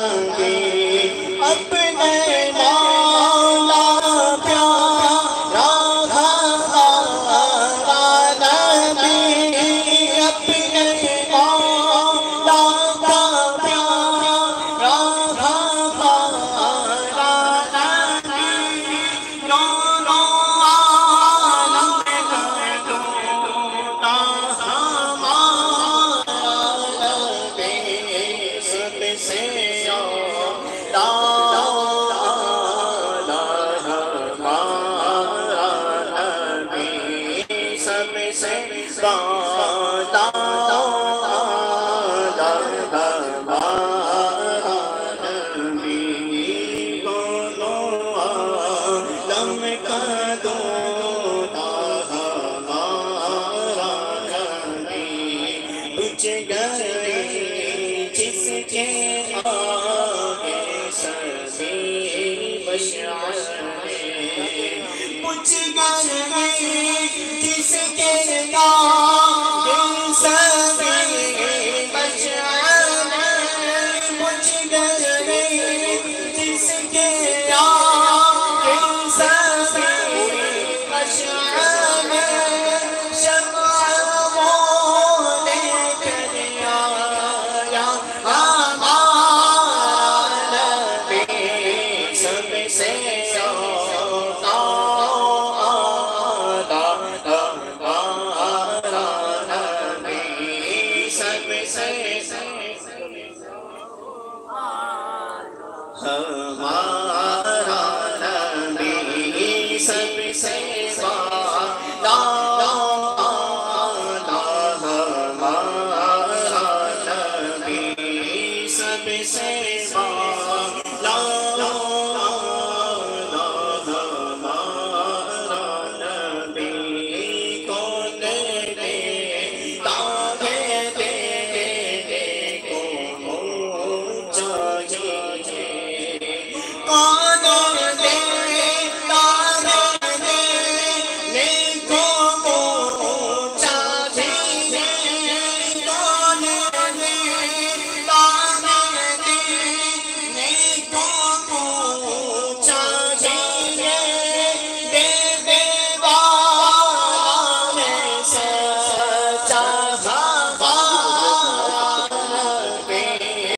اپنے مولا پیارا ہمارا نبی، اپنے مولا کا پیارا ہمارا نبی، دونوں عالم میں ڈھونڈا ہمارا نبی، سب سے جس کے آگے سبھی بشاریں پوچھ گئے، جس کے آگے سبھی بشاریں پوچھ گئے، جس کے آگے سبھی بشاریں ہمارا نبی سب سے بالا، ہمارا نبی سب سے بالا۔